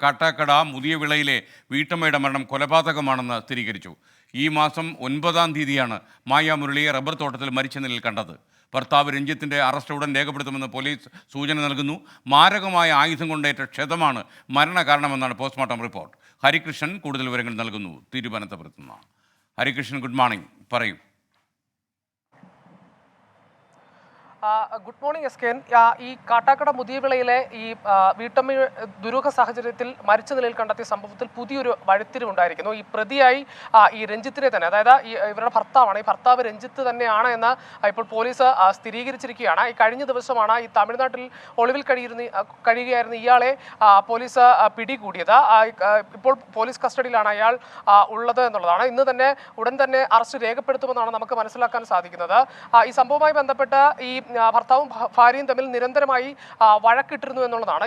കാട്ടാക്കട മുതിയ വിളയിലെ വീട്ടമ്മയുടെ മരണം കൊലപാതകമാണെന്ന് സ്ഥിരീകരിച്ചു. ഈ മാസം 9-ാം തീയതിയാണ് മായ മുരളിയെ റബ്ബർ തോട്ടത്തിൽ മരിച്ച നിലയിൽ കണ്ടത്. ഭർത്താവ് രഞ്ജിത്തിൻ്റെ അറസ്റ്റ് ഉടൻ രേഖപ്പെടുത്തുമെന്ന് പോലീസ് സൂചന നൽകുന്നു. മാരകമായ ആയുധം കൊണ്ടേറ്റ ക്ഷതമാണ് മരണകാരണമെന്നാണ് പോസ്റ്റ്മോർട്ടം റിപ്പോർട്ട്. ഹരികൃഷ്ണൻ കൂടുതൽ വിവരങ്ങൾ നൽകുന്നു തിരുവനന്തപുരത്ത് നിന്ന്. ഹരികൃഷ്ണൻ, ഗുഡ് മോർണിംഗ്, പറയൂ. Good morning S K. ഈ കാട്ടാക്കട മുതിയവിളയിലെ ഈ വീട്ടമ്മ ദുരൂഹ സാഹചര്യത്തിൽ മരിച്ച നിലയിൽ കണ്ടെത്തിയ സംഭവത്തിൽ പുതിയൊരു വഴിത്തിരിവുണ്ടായിരിക്കുന്നു. ഈ പ്രതിയായി ഈ രഞ്ജിത്തിനെ തന്നെ, അതായത് ഇവരുടെ ഭർത്താവാണ്, ഈ ഭർത്താവ് രഞ്ജിത്ത് തന്നെയാണ് എന്ന് ഇപ്പോൾ പോലീസ് സ്ഥിരീകരിച്ചിരിക്കുകയാണ്. ഈ കഴിഞ്ഞ ദിവസമാണ് ഈ തമിഴ്നാട്ടിൽ ഒളിവിൽ കഴിയുകയായിരുന്ന ഇയാളെ പോലീസ് പിടികൂടിയത്. ഇപ്പോൾ പോലീസ് കസ്റ്റഡിയിലാണ് അയാൾ ഉള്ളത് എന്നുള്ളതാണ്. ഇന്ന് തന്നെ ഉടൻ തന്നെ അറസ്റ്റ് രേഖപ്പെടുത്തുമെന്നാണ് നമുക്ക് മനസ്സിലാക്കാൻ സാധിക്കുന്നത്. ഈ സംഭവവുമായി ബന്ധപ്പെട്ട് ഈ ഭർത്താവും ഭാര്യയും തമ്മിൽ നിരന്തരമായി വഴക്കിട്ടിരുന്നു എന്നുള്ളതാണ്.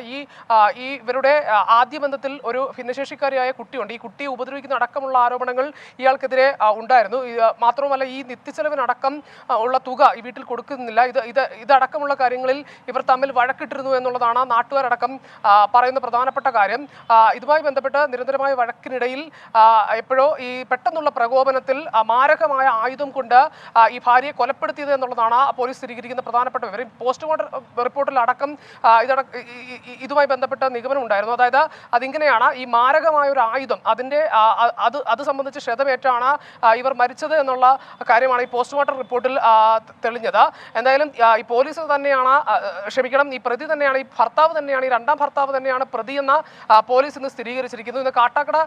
ഈ ഇവരുടെ ആദ്യ ബന്ധത്തിൽ ഒരു ഭിന്നശേഷിക്കാരിയായ കുട്ടിയുണ്ട്. ഈ കുട്ടിയെ ഉപദ്രവിക്കുന്ന അടക്കമുള്ള ആരോപണങ്ങൾ ഇയാൾക്കെതിരെ ഉണ്ടായിരുന്നു. മാത്രവുമല്ല, ഈ നിത്യച്ചെലവിനടക്കം ഉള്ള തുക ഈ വീട്ടിൽ കൊടുക്കുന്നില്ല. ഇതടക്കമുള്ള കാര്യങ്ങളിൽ ഇവർ തമ്മിൽ വഴക്കിട്ടിരുന്നു എന്നുള്ളതാണ് നാട്ടുകാരടക്കം പറയുന്ന പ്രധാനപ്പെട്ട കാര്യം. ഇതുമായി ബന്ധപ്പെട്ട് നിരന്തരമായ വഴക്കിനിടയിൽ എപ്പോഴോ ഈ പെട്ടെന്നുള്ള പ്രകോപനത്തിൽ മാരകമായ ആയുധം കൊണ്ട് ഈ ഭാര്യയെ കൊലപ്പെടുത്തിയത് എന്നുള്ളതാണ് പോലീസ് സ്ഥിരീകരിക്കുന്ന പ്രധാനപ്പെട്ട വിവരം. പോസ്റ്റ്മോർട്ടം റിപ്പോർട്ടിൽ അടക്കം ഇതുമായി ബന്ധപ്പെട്ട നിഗമനം ഉണ്ടായിരുന്നു. അതായത് അതിങ്ങനെയാണ്, ഈ മാരകമായ ഒരു ആയുധം അത് സംബന്ധിച്ച് ക്ഷതമേറ്റാണ് ഇവർ മരിച്ചത് എന്നുള്ള കാര്യമാണ് ഈ പോസ്റ്റ്മോർട്ടം റിപ്പോർട്ടിൽ തെളിഞ്ഞത്. എന്തായാലും ഈ പോലീസ് തന്നെയാണ്, ഈ പ്രതി തന്നെയാണ്, ഈ ഭർത്താവ് തന്നെയാണ്, ഈ രണ്ടാം ഭർത്താവ് തന്നെയാണ് പ്രതി എന്ന പോലീസ് ഇന്ന് സ്ഥിരീകരിച്ചിരിക്കുന്നു. ഇന്ന് കാട്ടാക്കട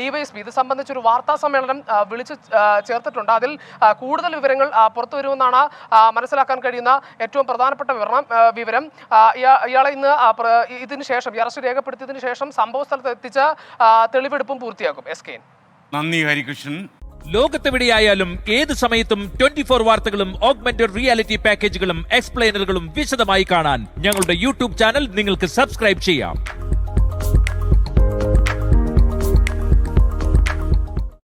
ഡിവൈഎസ്പി ഇത് സംബന്ധിച്ചൊരു വാർത്താ സമ്മേളനം വിളിച്ചു ചേർത്തിട്ടുണ്ട്. അതിൽ കൂടുതൽ വിവരങ്ങൾ പുറത്തു വരുമെന്നാണ് മനസ്സിലാക്കാൻ കഴിയുന്ന ഏറ്റവും പ്രധാനപ്പെട്ട വിവരം. ഇയാളെ ഇന്ന് ഇതിന് ശേഷം, ഈ അറസ്റ്റ് രേഖപ്പെടുത്തിയതിനു ശേഷം സംഭവ സ്ഥലത്ത് എത്തിച്ച തെളിവെടുപ്പും പൂർത്തിയാക്കും. എസ് കെ, നന്ദി ഹരികൃഷ്ണൻ. ലോകത്തെവിടെയായാലും ഏത് സമയത്തും 24 വാർത്തകളും ഓഗ്മെന്റഡ് റിയാലിറ്റി പാക്കേജുകളും എക്സ്പ്ലെയിനറുകളും വിശദമായി കാണാൻ ഞങ്ങളുടെ യൂട്യൂബ് ചാനൽ നിങ്ങൾക്ക് സബ്സ്ക്രൈബ് ചെയ്യാം.